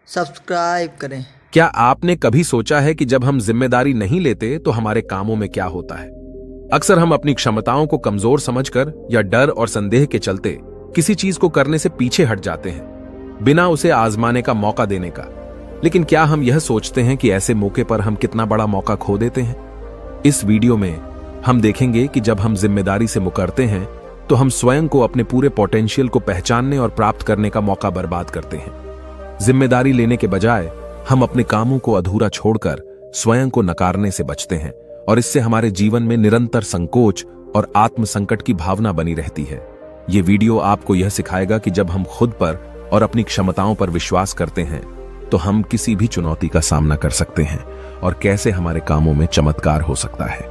Subscribe करें। क्या आपने कभी सोचा है कि जब हम जिम्मेदारी नहीं लेते तो हमारे कामों में क्या होता है? अक्सर हम अपनी क्षमताओं को कमजोर समझकर या डर और संदेह के चलते किसी चीज को करने से पीछे हट जाते हैं, बिना उसे आजमाने का मौका देने का। लेकिन क्या हम यह सोचते हैं कि ऐसे मौके पर हम कितना बड़ा मौका खो देते हैं? इस वीडियो में हम देखेंगे कि जब हम जिम्मेदारी से मुकरते हैं तो हम स्वयं को अपने पूरे पोटेंशियल को पहचानने और प्राप्त करने का मौका बर्बाद करते हैं। जिम्मेदारी लेने के बजाय हम अपने कामों को अधूरा छोड़कर स्वयं को नकारने से बचते हैं और इससे हमारे जीवन में निरंतर संकोच और आत्म संकट की भावना बनी रहती है। ये वीडियो आपको यह सिखाएगा कि जब हम खुद पर और अपनी क्षमताओं पर विश्वास करते हैं तो हम किसी भी चुनौती का सामना कर सकते हैं और कैसे हमारे कामों में चमत्कार हो सकता है।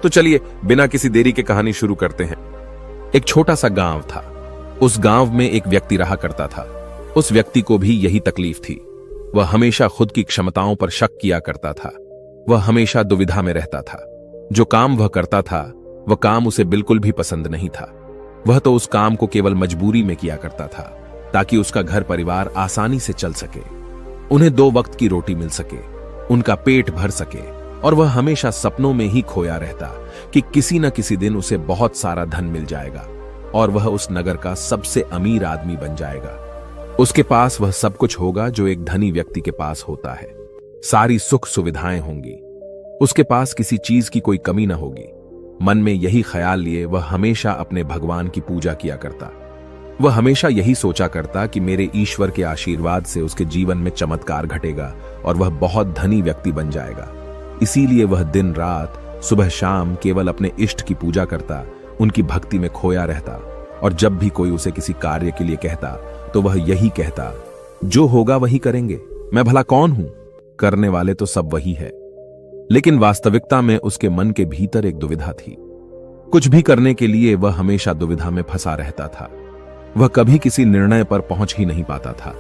तो चलिए बिना किसी देरी के कहानी शुरू करते हैं। एक छोटा सा गांव था। उस गांव में एक व्यक्ति रहा करता था। उस व्यक्ति को भी यही तकलीफ थी। वह हमेशा खुद की क्षमताओं पर शक किया करता था। वह हमेशा दुविधा में रहता था। जो काम वह करता था वह काम उसे बिल्कुल भी पसंद नहीं था। वह तो उस काम को केवल मजबूरी में किया करता था ताकि उसका घर परिवार आसानी से चल सके, उन्हें 2 वक्त की रोटी मिल सके, उनका पेट भर सके। और वह हमेशा सपनों में ही खोया रहता कि किसी न किसी दिन उसे बहुत सारा धन मिल जाएगा और वह उस नगर का सबसे अमीर आदमी बन जाएगा। उसके पास वह सब कुछ होगा जो एक धनी व्यक्ति के पास होता है। सारी सुख सुविधाएं होंगी। उसके पास किसी चीज की कोई कमी न होगी। मन में यही ख्याल लिए वह हमेशा अपने भगवान की पूजा किया करता। वह हमेशा यही सोचा करता कि मेरे ईश्वर के आशीर्वाद से उसके जीवन में चमत्कार घटेगा और वह बहुत धनी व्यक्ति बन जाएगा। इसीलिए वह दिन रात सुबह शाम केवल अपने इष्ट की पूजा करता, उनकी भक्ति में खोया रहता। और जब भी कोई उसे किसी कार्य के लिए कहता तो वह यही कहता, जो होगा वही करेंगे, मैं भला कौन हूं, करने वाले तो सब वही है। लेकिन वास्तविकता में उसके मन के भीतर एक दुविधा थी। कुछ भी करने के लिए वह हमेशा दुविधा में फंसा रहता था। वह कभी किसी निर्णय पर पहुंच ही नहीं पाता था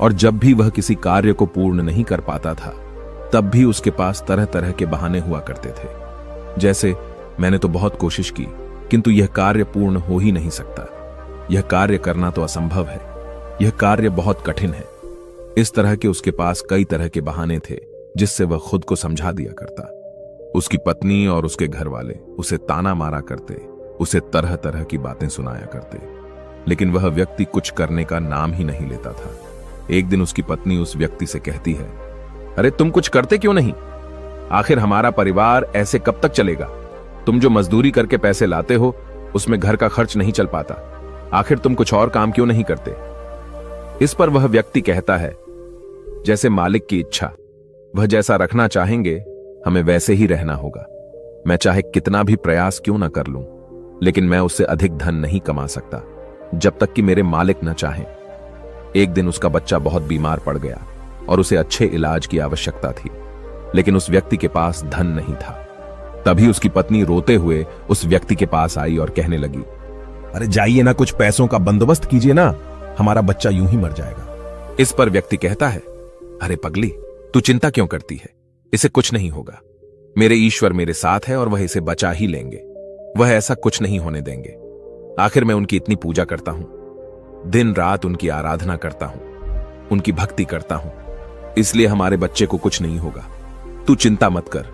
और जब भी वह किसी कार्य को पूर्ण नहीं कर पाता था तब भी उसके पास तरह तरह के बहाने हुआ करते थे। जैसे, मैंने तो बहुत कोशिश की किंतु यह कार्य पूर्ण हो ही नहीं सकता, यह कार्य करना तो असंभव है, यह कार्य बहुत कठिन है। इस तरह के उसके पास कई तरह के बहाने थे जिससे वह खुद को समझा दिया करता। उसकी पत्नी और उसके घर वाले उसे ताना मारा करते, उसे तरह तरह की बातें सुनाया करते, लेकिन वह व्यक्ति कुछ करने का नाम ही नहीं लेता था। एक दिन उसकी पत्नी उस व्यक्ति से कहती है, अरे तुम कुछ करते क्यों नहीं? आखिर हमारा परिवार ऐसे कब तक चलेगा? तुम जो मजदूरी करके पैसे लाते हो उसमें घर का खर्च नहीं चल पाता। आखिर तुम कुछ और काम क्यों नहीं करते? इस पर वह व्यक्ति कहता है, जैसे मालिक की इच्छा, वह जैसा रखना चाहेंगे हमें वैसे ही रहना होगा। मैं चाहे कितना भी प्रयास क्यों ना कर लूं, लेकिन मैं उससे अधिक धन नहीं कमा सकता जब तक कि मेरे मालिक न चाहें। एक दिन उसका बच्चा बहुत बीमार पड़ गया और उसे अच्छे इलाज की आवश्यकता थी, लेकिन उस व्यक्ति के पास धन नहीं था। तभी उसकी पत्नी रोते हुए उस व्यक्ति के पास आई और कहने लगी, अरे जाइए ना, कुछ पैसों का बंदोबस्त कीजिए ना, हमारा बच्चा यूं ही मर जाएगा। इस पर व्यक्ति कहता है, अरे पगली, तू चिंता क्यों करती है? इसे कुछ नहीं होगा। मेरे ईश्वर मेरे साथ है और वह इसे बचा ही लेंगे। वह ऐसा कुछ नहीं होने देंगे। आखिर मैं उनकी इतनी पूजा करता हूं, दिन रात उनकी आराधना करता हूं, उनकी भक्ति करता हूं, इसलिए हमारे बच्चे को कुछ नहीं होगा। तू चिंता मत कर।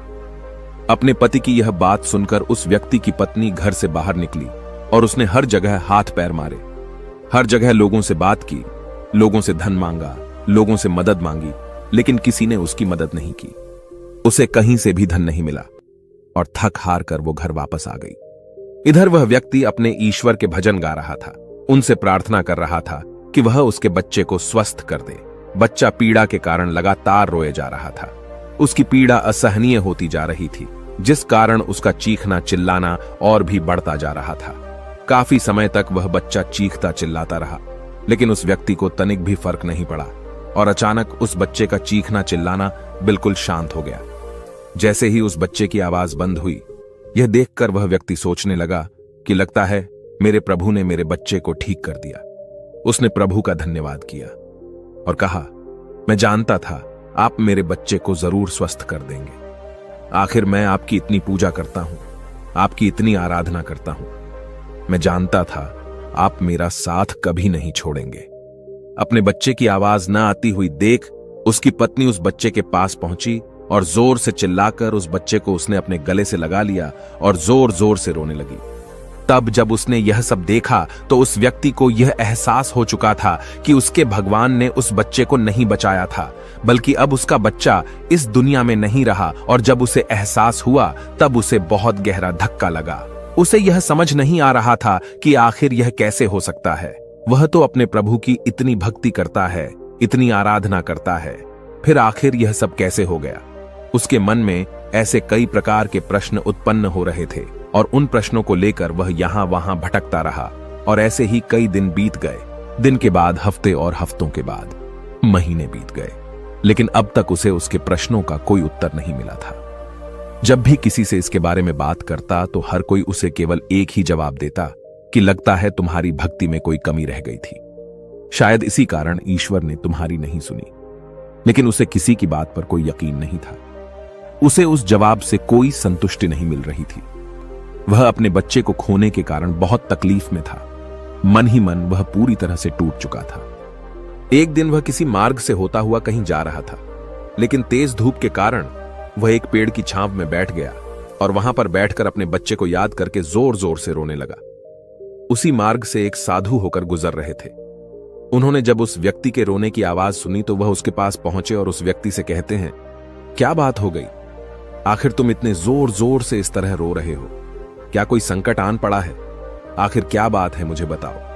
अपने पति की यह बात सुनकर उस व्यक्ति की पत्नी घर से बाहर निकली और उसने हर जगह हाथ पैर मारे, हर जगह लोगों से बात की, लोगों से धन मांगा, लोगों से मदद मांगी, लेकिन किसी ने उसकी मदद नहीं की। उसे कहीं से भी धन नहीं मिला और थक हार कर वो घर वापस आ गई। इधर वह व्यक्ति अपने ईश्वर के भजन गा रहा था, उनसे प्रार्थना कर रहा था कि वह उसके बच्चे को स्वस्थ कर दे। बच्चा पीड़ा के कारण लगातार रोए जा रहा था। उसकी पीड़ा असहनीय होती जा रही थी, जिस कारण उसका चीखना चिल्लाना और भी बढ़ता जा रहा था। काफी समय तक वह बच्चा चीखता चिल्लाता रहा, लेकिन उस व्यक्ति को तनिक भी फर्क नहीं पड़ा और अचानक उस बच्चे का चीखना चिल्लाना बिल्कुल शांत हो गया। जैसे ही उस बच्चे की आवाज बंद हुई, यह देखकर वह व्यक्ति सोचने लगा कि लगता है मेरे प्रभु ने मेरे बच्चे को ठीक कर दिया। उसने प्रभु का धन्यवाद किया और कहा, मैं जानता था आप मेरे बच्चे को जरूर स्वस्थ कर देंगे। आखिर मैं आपकी इतनी पूजा करता हूं, आपकी इतनी आराधना करता हूं। मैं जानता था आप मेरा साथ कभी नहीं छोड़ेंगे। अपने बच्चे की आवाज न आती हुई देख उसकी पत्नी उस बच्चे के पास पहुंची और जोर से चिल्लाकर उस बच्चे को उसने अपने गले से लगा लिया और जोर जोर से रोने लगी। तब जब उसने यह सब देखा तो उस व्यक्ति को यह एहसास हो चुका था कि उसके भगवान ने उस बच्चे को नहीं बचाया था, बल्कि अब उसका बच्चा इस दुनिया में नहीं रहा। और जब उसे एहसास हुआ तब उसे बहुत गहरा धक्का लगा। उसे यह समझ नहीं आ रहा था कि आखिर यह कैसे हो सकता है। वह तो अपने प्रभु की इतनी भक्ति करता है, इतनी आराधना करता है, फिर आखिर यह सब कैसे हो गया। उसके मन में ऐसे कई प्रकार के प्रश्न उत्पन्न हो रहे थे और उन प्रश्नों को लेकर वह यहां वहां भटकता रहा। और ऐसे ही कई दिन बीत गए। दिन के बाद हफ्ते और हफ्तों के बाद महीने बीत गए, लेकिन अब तक उसे उसके प्रश्नों का कोई उत्तर नहीं मिला था। जब भी किसी से इसके बारे में बात करता तो हर कोई उसे केवल एक ही जवाब देता कि लगता है तुम्हारी भक्ति में कोई कमी रह गई थी। शायद इसी कारण ईश्वर ने तुम्हारी नहीं सुनी। लेकिन उसे किसी की बात पर कोई यकीन नहीं था। उसे उस जवाब से कोई संतुष्टि नहीं मिल रही थी। वह अपने बच्चे को खोने के कारण बहुत तकलीफ में था। मन ही मन वह पूरी तरह से टूट चुका था। एक दिन वह किसी मार्ग से होता हुआ कहीं जा रहा था, लेकिन तेज धूप के कारण वह एक पेड़ की छांव में बैठ गया और वहां पर बैठकर अपने बच्चे को याद करके जोर जोर से रोने लगा। उसी मार्ग से एक साधु होकर गुजर रहे थे। उन्होंने जब उस व्यक्ति के रोने की आवाज सुनी तो वह उसके पास पहुंचे और उस व्यक्ति से कहते हैं, क्या बात हो गई? आखिर तुम इतने जोर जोर से इस तरह रो रहे हो? क्या कोई संकट आन पड़ा है? आखिर क्या बात है, मुझे बताओ।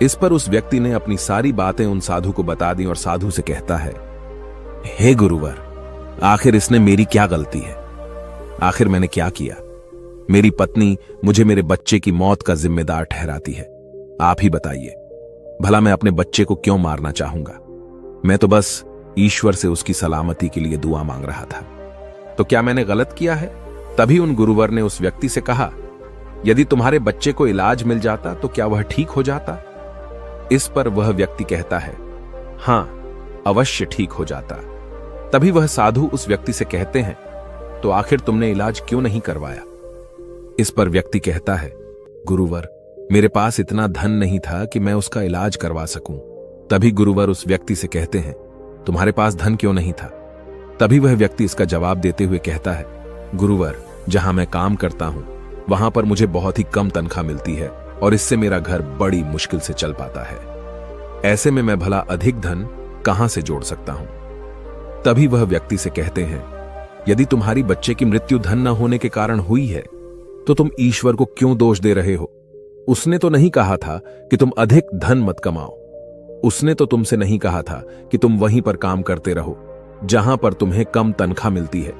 इस पर उस व्यक्ति ने अपनी सारी बातें उन साधु को बता दी और साधु से कहता है, हे गुरुवर, आखिर इसने मेरी क्या गलती है? आखिर मैंने क्या किया? मेरी पत्नी मुझे मेरे बच्चे की मौत का जिम्मेदार ठहराती है। आप ही बताइए, भला मैं अपने बच्चे को क्यों मारना चाहूंगा? मैं तो बस ईश्वर से उसकी सलामती के लिए दुआ मांग रहा था। तो क्या मैंने गलत किया है? तभी उन गुरुवर ने उस व्यक्ति से कहा, यदि तुम्हारे बच्चे को इलाज मिल जाता तो क्या वह ठीक हो जाता? इस पर वह व्यक्ति कहता है, हां, अवश्य ठीक हो जाता। तभी वह साधु उस व्यक्ति से कहते हैं, तो आखिर तुमने इलाज क्यों नहीं करवाया? इस पर व्यक्ति कहता है, गुरुवर, मेरे पास इतना धन नहीं था कि मैं उसका इलाज करवा सकूं। तभी गुरुवर उस व्यक्ति से कहते हैं, तुम्हारे पास धन क्यों नहीं था? तभी वह व्यक्ति इसका जवाब देते हुए कहता है, गुरुवर, जहां मैं काम करता हूं वहां पर मुझे बहुत ही कम तनख्वाह मिलती है और इससे मेरा घर बड़ी मुश्किल से चल पाता है। ऐसे में मैं भला अधिक धन कहां से जोड़ सकता हूं? तभी वह व्यक्ति से कहते हैं, यदि तुम्हारी बच्चे की मृत्यु धन न होने के कारण हुई है तो तुम ईश्वर को क्यों दोष दे रहे हो? उसने तो नहीं कहा था कि तुम अधिक धन मत कमाओ। उसने तो तुमसे नहीं कहा था कि तुम वहीं पर काम करते रहो जहां पर तुम्हें कम तनख्वाह मिलती है।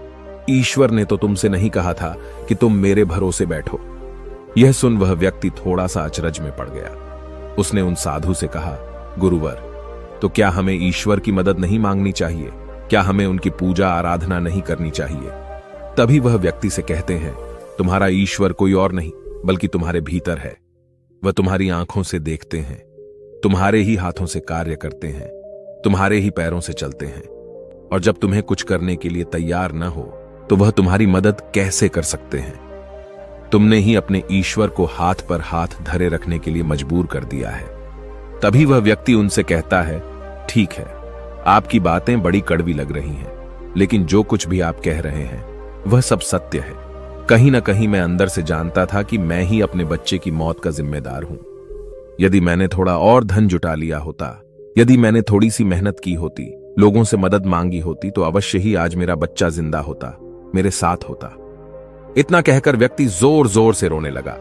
ईश्वर ने तो तुमसे नहीं कहा था कि तुम मेरे भरोसे बैठो। यह सुन वह व्यक्ति थोड़ा सा अचरज में पड़ गया। उसने उन साधु से कहा, गुरुवर, तो क्या हमें ईश्वर की मदद नहीं मांगनी चाहिए? क्या हमें उनकी पूजा आराधना नहीं करनी चाहिए? तभी वह व्यक्ति से कहते हैं, तुम्हारा ईश्वर कोई और नहीं बल्कि तुम्हारे भीतर है। वह तुम्हारी आंखों से देखते हैं, तुम्हारे ही हाथों से कार्य करते हैं, तुम्हारे ही पैरों से चलते हैं, और जब तुम्हें कुछ करने के लिए तैयार न हो तो वह तुम्हारी मदद कैसे कर सकते हैं? तुमने ही अपने ईश्वर को हाथ पर हाथ धरे रखने के लिए मजबूर कर दिया है। तभी वह व्यक्ति उनसे कहता है, ठीक है, आपकी बातें बड़ी कड़वी लग रही हैं, लेकिन जो कुछ भी आप कह रहे हैं वह सब सत्य है। कहीं ना कहीं मैं अंदर से जानता था कि मैं ही अपने बच्चे की मौत का जिम्मेदार हूं। यदि मैंने थोड़ा और धन जुटा लिया होता, यदि मैंने थोड़ी सी मेहनत की होती, लोगों से मदद मांगी होती, तो अवश्य ही आज मेरा बच्चा जिंदा होता, मेरे साथ होता। इतना कहकर व्यक्ति जोर जोर से रोने लगा।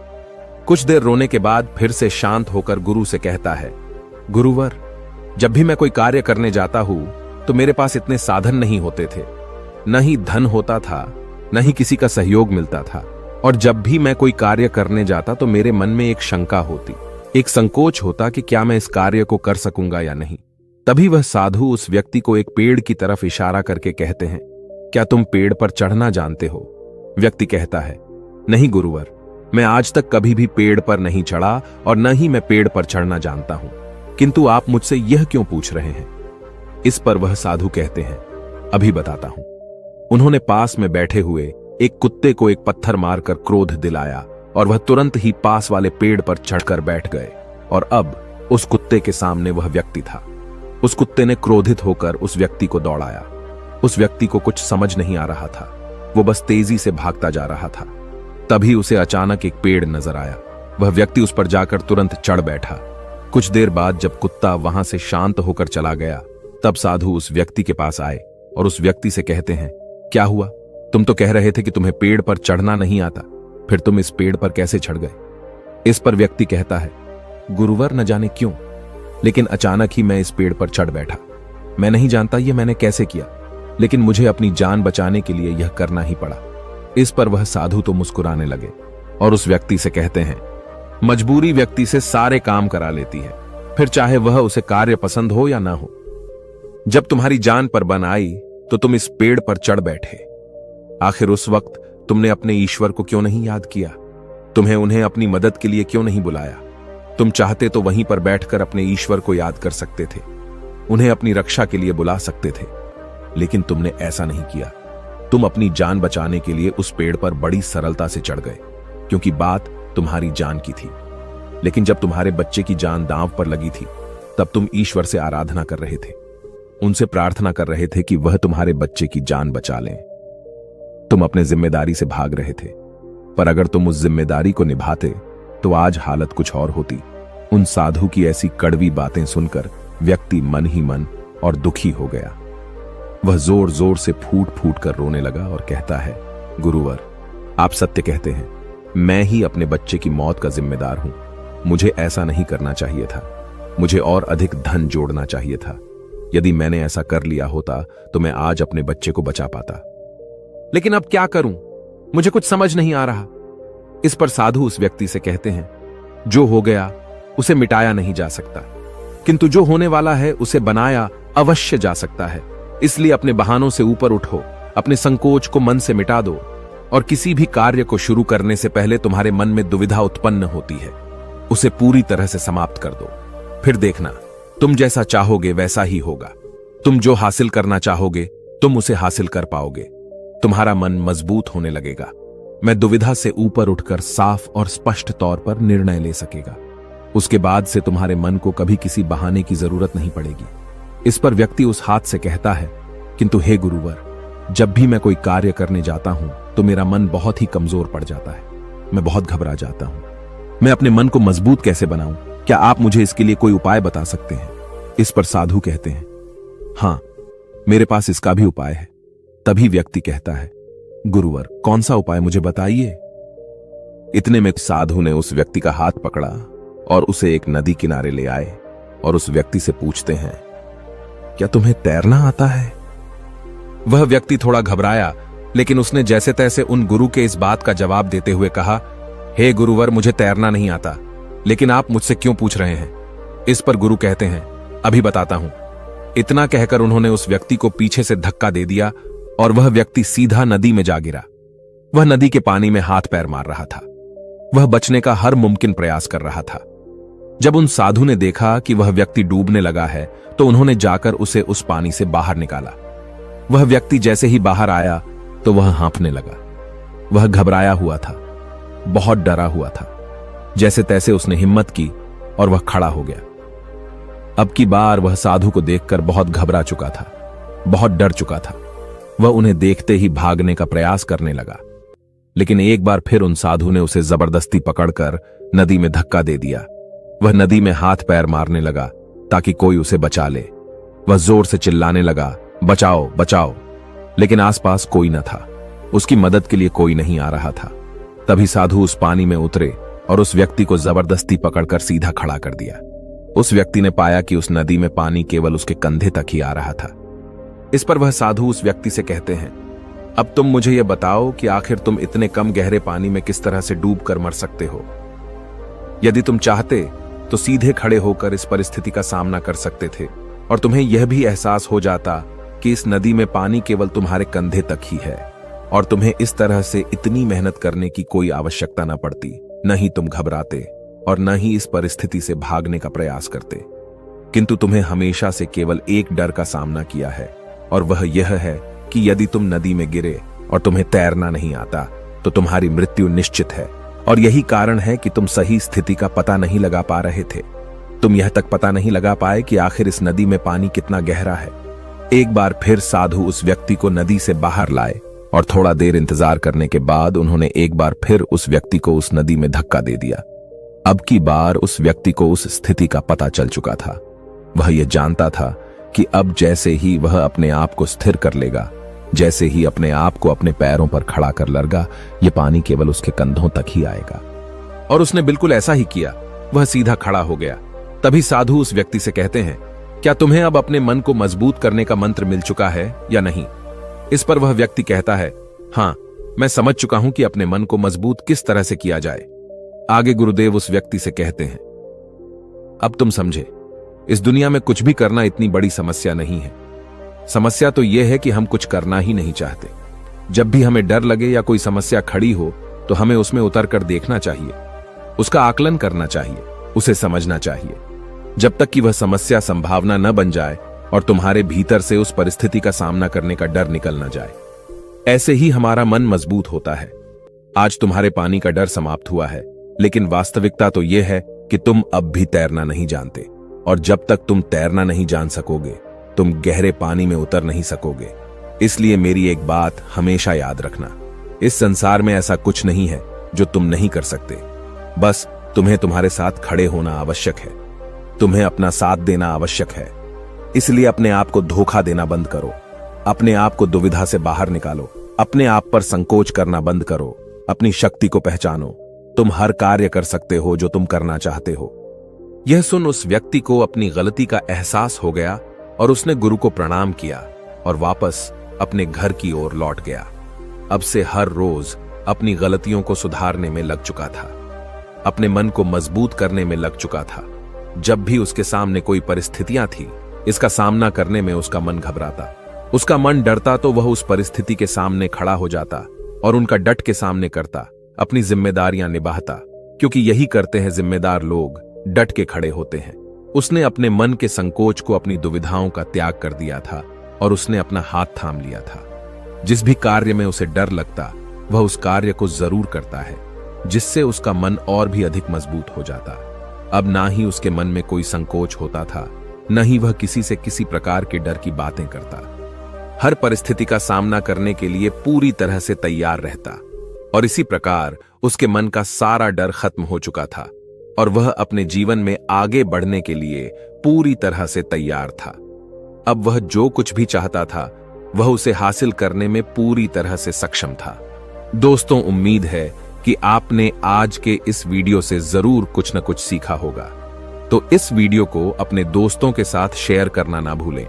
कुछ देर रोने के बाद फिर से शांत होकर गुरु से कहता है, गुरुवर, जब भी मैं कोई कार्य करने जाता हूं तो मेरे पास इतने साधन नहीं होते थे, न ही धन होता था, न ही किसी का सहयोग मिलता था। और जब भी मैं कोई कार्य करने जाता तो मेरे मन में एक शंका होती, एक संकोच होता कि क्या मैं इस कार्य को कर सकूंगा या नहीं। तभी वह साधु उस व्यक्ति को एक पेड़ की तरफ इशारा करके कहते हैं, क्या तुम पेड़ पर चढ़ना जानते हो? व्यक्ति कहता है, नहीं गुरुवर, मैं आज तक कभी भी पेड़ पर नहीं चढ़ा और न ही मैं पेड़ पर चढ़ना जानता हूं, किंतु आप मुझसे यह क्यों पूछ रहे हैं? इस पर वह साधु कहते हैं, अभी बताता हूं। उन्होंने पास में बैठे हुए एक कुत्ते को एक पत्थर मारकर क्रोध दिलाया और वह तुरंत ही पास वाले पेड़ पर चढ़कर बैठ गए। और अब उस कुत्ते के सामने वह व्यक्ति था। उस कुत्ते ने क्रोधित होकर उस व्यक्ति को दौड़ाया। उस व्यक्ति को कुछ समझ नहीं आ रहा था, वो बस तेजी से भागता जा रहा था। तभी उसे अचानक एक पेड़ नजर आया। वह व्यक्ति उस पर जाकर तुरंत चढ़ बैठा। कुछ देर बाद जब कुत्ता वहां से शांत होकर चला गया, तब साधु उस व्यक्ति के पास आए और उस व्यक्ति से कहते हैं, क्या हुआ? तुम तो कह रहे थे कि तुम्हें पेड़ पर चढ़ना नहीं आता, फिर तुम इस पेड़ पर कैसे चढ़ गए? इस पर व्यक्ति कहता है, गुरुवर न जाने क्यों, लेकिन अचानक ही मैं इस पेड़ पर चढ़ बैठा। मैं नहीं जानता ये मैंने कैसे किया, लेकिन मुझे अपनी जान बचाने के लिए यह करना ही पड़ा। इस पर वह साधु तो मुस्कुराने लगे और उस व्यक्ति से कहते हैं, मजबूरी व्यक्ति से सारे काम करा लेती है, फिर चाहे वह उसे कार्य पसंद हो या ना हो। जब तुम्हारी जान पर बन आई तो तुम इस पेड़ पर चढ़ बैठे। आखिर उस वक्त तुमने अपने ईश्वर को क्यों नहीं याद किया? तुम्हें उन्हें अपनी मदद के लिए क्यों नहीं बुलाया? तुम चाहते तो वहीं पर बैठकर अपने ईश्वर को याद कर सकते थे, उन्हें अपनी रक्षा के लिए बुला सकते थे, लेकिन तुमने ऐसा नहीं किया। तुम अपनी जान बचाने के लिए उस पेड़ पर बड़ी सरलता से चढ़ गए, क्योंकि बात तुम्हारी जान की थी। लेकिन जब तुम्हारे बच्चे की जान दांव पर लगी थी, तब तुम ईश्वर से आराधना कर रहे थे, उनसे प्रार्थना कर रहे थे कि वह तुम्हारे बच्चे की जान बचा लें। तुम अपने जिम्मेदारी से भाग रहे थे, पर अगर तुम उस जिम्मेदारी को निभाते तो आज हालत कुछ और होती। उन साधु की ऐसी कड़वी बातें सुनकर व्यक्ति मन ही मन और दुखी हो गया। वह जोर जोर से फूट फूट कर रोने लगा और कहता है, गुरुवर, आप सत्य कहते हैं, मैं ही अपने बच्चे की मौत का जिम्मेदार हूं। मुझे ऐसा नहीं करना चाहिए था, मुझे और अधिक धन जोड़ना चाहिए था। यदि मैंने ऐसा कर लिया होता तो मैं आज अपने बच्चे को बचा पाता, लेकिन अब क्या करूं? मुझे कुछ समझ नहीं आ रहा। इस पर साधु उस व्यक्ति से कहते हैं, जो हो गया उसे मिटाया नहीं जा सकता, किंतु जो होने वाला है उसे बनाया अवश्य जा सकता है। इसलिए अपने बहानों से ऊपर उठो, अपने संकोच को मन से मिटा दो, और किसी भी कार्य को शुरू करने से पहले तुम्हारे मन में दुविधा उत्पन्न होती है, उसे पूरी तरह से समाप्त कर दो। फिर देखना, तुम जैसा चाहोगे वैसा ही होगा। तुम जो हासिल करना चाहोगे तुम उसे हासिल कर पाओगे। तुम्हारा मन मजबूत होने लगेगा। मैं दुविधा से ऊपर उठकर साफ और स्पष्ट तौर पर निर्णय ले सकेगा। उसके बाद से तुम्हारे मन को कभी किसी बहाने की जरूरत नहीं पड़ेगी। इस पर व्यक्ति उस हाथ से कहता है, किंतु हे गुरुवर, जब भी मैं कोई कार्य करने जाता हूं तो मेरा मन बहुत ही कमजोर पड़ जाता है। मैं बहुत घबरा जाता हूं। मैं अपने मन को मजबूत कैसे बनाऊं? क्या आप मुझे इसके लिए कोई उपाय बता सकते हैं? इस पर साधु कहते हैं, हां, मेरे पास इसका भी उपाय है। तभी व्यक्ति कहता है, गुरुवर, कौन सा उपाय मुझे बताइए। इतने में साधु ने उस व्यक्ति का हाथ पकड़ा और उसे एक नदी किनारे ले आए और उस व्यक्ति से पूछते हैं, क्या तुम्हें तैरना आता है? वह व्यक्ति थोड़ा घबराया, लेकिन उसने जैसे तैसे उन गुरु के इस बात का जवाब देते हुए कहा, हे गुरुवर, मुझे तैरना नहीं आता, लेकिन आप मुझसे क्यों पूछ रहे हैं? इस पर गुरु कहते हैं, अभी बताता हूं। इतना कहकर उन्होंने उस व्यक्ति को पीछे से धक्का दे दिया और वह व्यक्ति सीधा नदी में जा गिरा। वह नदी के पानी में हाथ पैर मार रहा था। वह बचने का हर मुमकिन प्रयास कर रहा था। जब उन साधु ने देखा कि वह व्यक्ति डूबने लगा है तो उन्होंने जाकर उसे उस पानी से बाहर निकाला। वह व्यक्ति जैसे ही बाहर आया तो वह हाँफने लगा। वह घबराया हुआ था, बहुत डरा हुआ था। जैसे तैसे उसने हिम्मत की और वह खड़ा हो गया। अब की बार वह साधु को देखकर बहुत घबरा चुका था, बहुत डर चुका था। वह उन्हें देखते ही भागने का प्रयास करने लगा, लेकिन एक बार फिर उन साधु ने उसे जबरदस्ती पकड़कर नदी में धक्का दे दिया। वह नदी में हाथ पैर मारने लगा ताकि कोई उसे बचा ले। वह जोर से चिल्लाने लगा, बचाओ बचाओ, लेकिन आसपास कोई न था। उसकी मदद के लिए कोई नहीं आ रहा था। तभी साधु उस पानी में उतरे और उस व्यक्ति को जबरदस्ती पकड़कर सीधा खड़ा कर दिया। उस व्यक्ति ने पाया कि उस नदी में पानी केवल उसके कंधे तक ही आ रहा था। इस पर वह साधु उस व्यक्ति से कहते हैं, अब तुम मुझे यह बताओ कि आखिर तुम इतने कम गहरे पानी में किस तरह से डूब कर मर सकते हो। यदि तुम चाहते तो सीधे खड़े होकर इस परिस्थिति का सामना कर सकते थे और तुम्हें यह भी एहसास हो जाता कि इस नदी में पानी केवल तुम्हारे कंधे तक ही है और तुम्हें इस तरह से इतनी मेहनत करने की कोई आवश्यकता न पड़ती। न ही तुम घबराते और न ही इस परिस्थिति से भागने का प्रयास करते, किंतु तुम्हें हमेशा से केवल एक डर का सामना किया है, और वह यह है कि यदि तुम नदी में गिरे और तुम्हें तैरना नहीं आता तो तुम्हारी मृत्यु निश्चित है। और यही कारण है कि तुम सही स्थिति का पता नहीं लगा पा रहे थे। तुम यह तक पता नहीं लगा पाए कि आखिर इस नदी में पानी कितना गहरा है। एक बार फिर साधु उस व्यक्ति को नदी से बाहर लाए और थोड़ा देर इंतजार करने के बाद उन्होंने एक बार फिर उस व्यक्ति को उस नदी में धक्का दे दिया। अब की बार उस व्यक्ति को उस स्थिति का पता चल चुका था। वह यह जानता था कि अब जैसे ही वह अपने आप को स्थिर कर लेगा, जैसे ही अपने आप को अपने पैरों पर खड़ा कर लेगा, यह पानी केवल उसके कंधों तक ही आएगा। और उसने बिल्कुल ऐसा ही किया। वह सीधा खड़ा हो गया। तभी साधु उस व्यक्ति से कहते हैं, क्या तुम्हें अब अपने मन को मजबूत करने का मंत्र मिल चुका है या नहीं? इस पर वह व्यक्ति कहता है, हां, मैं समझ चुका हूं कि अपने मन को मजबूत किस तरह से किया जाए। आगे गुरुदेव उस व्यक्ति से कहते हैं, अब तुम समझे, इस दुनिया में कुछ भी करना इतनी बड़ी समस्या नहीं है। समस्या तो यह है कि हम कुछ करना ही नहीं चाहते। जब भी हमें डर लगे या कोई समस्या खड़ी हो तो हमें उसमें उतर कर देखना चाहिए, उसका आकलन करना चाहिए, उसे समझना चाहिए, जब तक कि वह समस्या संभावना न बन जाए और तुम्हारे भीतर से उस परिस्थिति का सामना करने का डर निकल न जाए। ऐसे ही हमारा मन मजबूत होता है। आज तुम्हारे पानी का डर समाप्त हुआ है, लेकिन वास्तविकता तो यह है कि तुम अब भी तैरना नहीं जानते, और जब तक तुम तैरना नहीं जान सकोगे तुम गहरे पानी में उतर नहीं सकोगे। इसलिए मेरी एक बात हमेशा याद रखना, इस संसार में ऐसा कुछ नहीं है जो तुम नहीं कर सकते। बस तुम्हें तुम्हारे साथ खड़े होना आवश्यक है, तुम्हें अपना साथ देना आवश्यक है। इसलिए अपने आप को धोखा देना बंद करो, अपने आप को दुविधा से बाहर निकालो, अपने आप पर संकोच करना बंद करो, अपनी शक्ति को पहचानो। तुम हर कार्य कर सकते हो जो तुम करना चाहते हो। यह सुन उस व्यक्ति को अपनी गलती का एहसास हो गया और उसने गुरु को प्रणाम किया और वापस अपने घर की ओर लौट गया। अब से हर रोज अपनी गलतियों को सुधारने में लग चुका था, अपने मन को मजबूत करने में लग चुका था। जब भी उसके सामने कोई परिस्थितियां थी, इसका सामना करने में उसका मन घबराता, उसका मन डरता, तो वह उस परिस्थिति के सामने खड़ा हो जाता और उनका डट के सामने करता, अपनी जिम्मेदारियां निभाता, क्योंकि यही करते हैं जिम्मेदार लोग, डट के खड़े होते हैं। उसने अपने मन के संकोच को, अपनी दुविधाओं का त्याग कर दिया था और उसने अपना हाथ थाम लिया था। जिस भी कार्य में उसे डर लगता वह उस कार्य को जरूर करता है, जिससे उसका मन और भी अधिक मजबूत हो जाता। अब ना ही उसके मन में कोई संकोच होता था, न ही वह किसी से किसी प्रकार के डर की बातें करता। हर परिस्थिति का सामना करने के लिए पूरी तरह से तैयार रहता और इसी प्रकार उसके मन का सारा डर खत्म हो चुका था और वह अपने जीवन में आगे बढ़ने के लिए पूरी तरह से तैयार था। अब वह जो कुछ भी चाहता था वह उसे हासिल करने में पूरी तरह से सक्षम था। दोस्तों, उम्मीद है कि आपने आज के इस वीडियो से जरूर कुछ न कुछ सीखा होगा। तो इस वीडियो को अपने दोस्तों के साथ शेयर करना ना भूलें